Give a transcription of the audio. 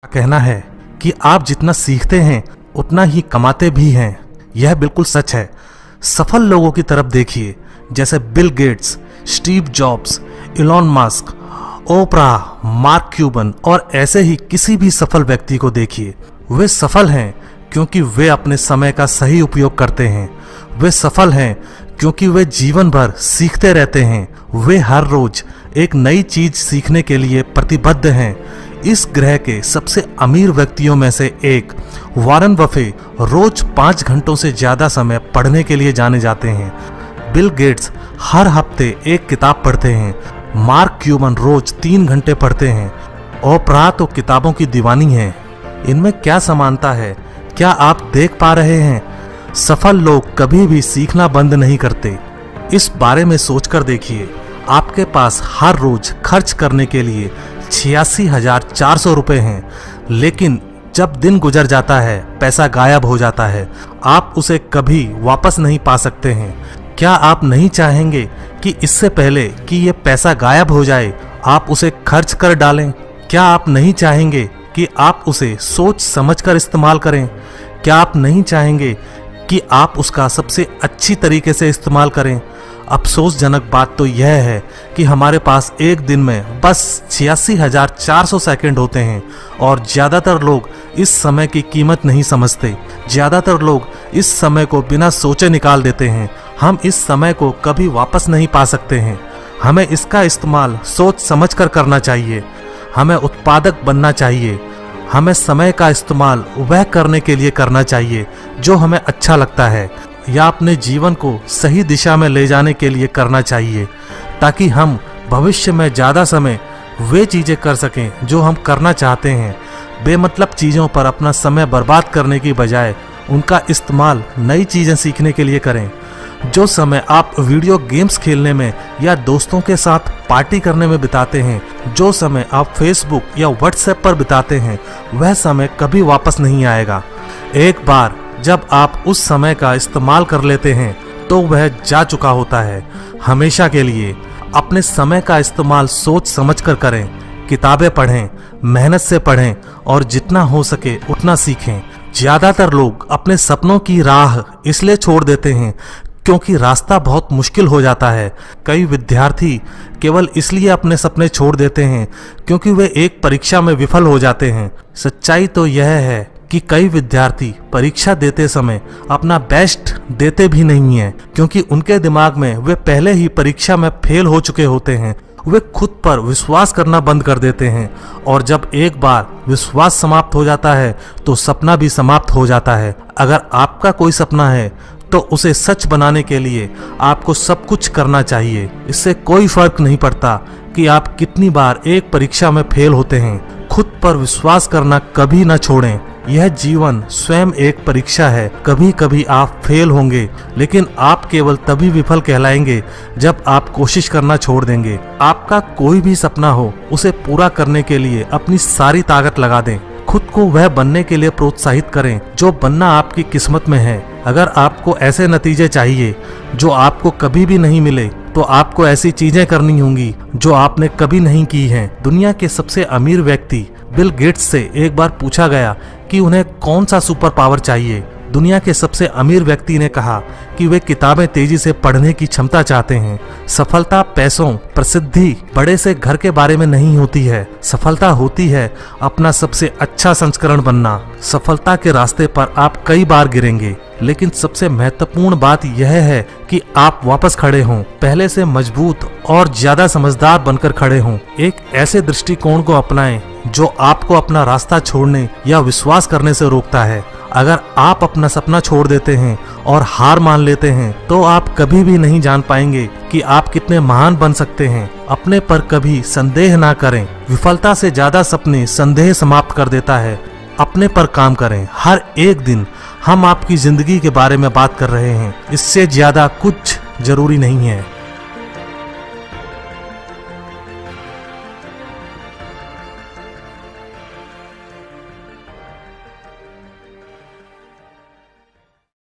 कहना है कि आप जितना सीखते हैं उतना ही कमाते भी हैं। यह बिल्कुल सच है। सफल लोगों की तरफ देखिए, जैसे Bill Gates, Steve Jobs, Elon Musk, Oprah, Mark Cuban और ऐसे ही किसी भी सफल व्यक्ति को देखिए। वे सफल हैं क्योंकि वे अपने समय का सही उपयोग करते हैं। वे सफल हैं क्योंकि वे जीवन भर सीखते रहते हैं। वे हर रोज एक नई चीज सीखने के लिए प्रतिबद्ध हैं। इस ग्रह के सबसे अमीर व्यक्तियों में से एक वॉरेन बफे रोज 5 घंटों से ज्यादा समय पढ़ने के लिए जाने जाते हैं। बिल गेट्स हर हफ्ते एक किताब पढ़ते हैं। मार्क क्यूबन रोज 3 घंटे पढ़ते हैं। ओपरा तो किताबों की दीवानी है। इनमें क्या समानता है, क्या आप देख पा रहे हैं? सफल लोग कभी भी सीखना बंद नहीं करते। इस बारे में सोचकर देखिए, आपके पास हर रोज खर्च करने के लिए 86,400 रुपए हैं, लेकिन जब दिन गुजर जाता है पैसा गायब हो जाता है। आप उसे कभी वापस नहीं पा सकते हैं। क्या आप नहीं चाहेंगे कि इससे पहले कि ये पैसा गायब हो जाए आप उसे खर्च कर डालें? क्या आप नहीं चाहेंगे कि आप उसे सोच समझकर इस्तेमाल करें? क्या आप नहीं चाहेंगे कि आप उसका सबसे अच्छी तरीके से इस्तेमाल करें? अफसोसजनक बात तो यह है कि हमारे पास एक दिन में बस 86,400 सेकंड होते हैं और ज़्यादातर लोग इस समय की कीमत नहीं समझते। ज़्यादातर लोग इस समय को बिना सोचे निकाल देते हैं। हम इस समय को कभी वापस नहीं पा सकते हैं। हमें इसका इस्तेमाल सोच समझकर करना चाहिए। हमें उत्पादक बनना चाहिए। हमें समय का इस्तेमाल वह करने के लिए करना चाहिए जो हमें अच्छा लगता है, या अपने जीवन को सही दिशा में ले जाने के लिए करना चाहिए, ताकि हम भविष्य में ज़्यादा समय वे चीज़ें कर सकें जो हम करना चाहते हैं। बेमतलब चीज़ों पर अपना समय बर्बाद करने की बजाय उनका इस्तेमाल नई चीज़ें सीखने के लिए करें। जो समय आप वीडियो गेम्स खेलने में या दोस्तों के साथ पार्टी करने में बिताते हैं, जो समय आप फेसबुक या व्हाट्सएप पर बिताते हैं, वह समय कभी वापस नहीं आएगा। एक बार जब आप उस समय का इस्तेमाल कर लेते हैं तो वह जा चुका होता है हमेशा के लिए। अपने समय का इस्तेमाल सोच समझकर करें। किताबें पढ़ें, मेहनत से पढ़ें और जितना हो सके उतना सीखें। ज़्यादातर लोग अपने सपनों की राह इसलिए छोड़ देते हैं क्योंकि रास्ता बहुत मुश्किल हो जाता है। कई विद्यार्थी केवल इसलिए अपने सपने छोड़ देते हैं क्योंकि वे एक परीक्षा में विफल हो जाते हैं। सच्चाई तो यह है कि कई विद्यार्थी परीक्षा देते समय अपना बेस्ट देते भी नहीं हैं, क्योंकि उनके दिमाग में वे पहले ही परीक्षा में फेल हो चुके होते हैं। वे खुद पर विश्वास करना बंद कर देते हैं और जब एक बार विश्वास समाप्त हो जाता है तो सपना भी समाप्त हो जाता है। अगर आपका कोई सपना है तो उसे सच बनाने के लिए आपको सब कुछ करना चाहिए। इससे कोई फर्क नहीं पड़ता कि आप कितनी बार एक परीक्षा में फेल होते हैं। खुद पर विश्वास करना कभी न छोड़ें। यह जीवन स्वयं एक परीक्षा है। कभी कभी आप फेल होंगे, लेकिन आप केवल तभी विफल कहलाएंगे जब आप कोशिश करना छोड़ देंगे। आपका कोई भी सपना हो, उसे पूरा करने के लिए अपनी सारी ताकत लगा दें। खुद को वह बनने के लिए प्रोत्साहित करें जो बनना आपकी किस्मत में है। अगर आपको ऐसे नतीजे चाहिए जो आपको कभी भी नहीं मिले, तो आपको ऐसी चीजें करनी होंगी जो आपने कभी नहीं की हैं। दुनिया के सबसे अमीर व्यक्ति बिल गेट्स से एक बार पूछा गया कि उन्हें कौन सा सुपर पावर चाहिए। दुनिया के सबसे अमीर व्यक्ति ने कहा कि वे किताबें तेजी से पढ़ने की क्षमता चाहते हैं। सफलता पैसों, प्रसिद्धि, बड़े से घर के बारे में नहीं होती है। सफलता होती है अपना सबसे अच्छा संस्करण बनना। सफलता के रास्ते पर आप कई बार गिरेंगे, लेकिन सबसे महत्वपूर्ण बात यह है कि आप वापस खड़े हों, पहले से मजबूत और ज्यादा समझदार बनकर खड़े हों। एक ऐसे दृष्टिकोण को अपनाएं जो आपको अपना रास्ता छोड़ने या विश्वास करने से रोकता है। अगर आप अपना सपना छोड़ देते हैं और हार मान लेते हैं तो आप कभी भी नहीं जान पाएंगे कि आप कितने महान बन सकते हैं। अपने पर कभी संदेह ना करें। विफलता से ज्यादा सपने संदेह समाप्त कर देता है। अपने पर काम करें। हर एक दिन हम आपकी जिंदगी के बारे में बात कर रहे हैं, इससे ज्यादा कुछ जरूरी नहीं है।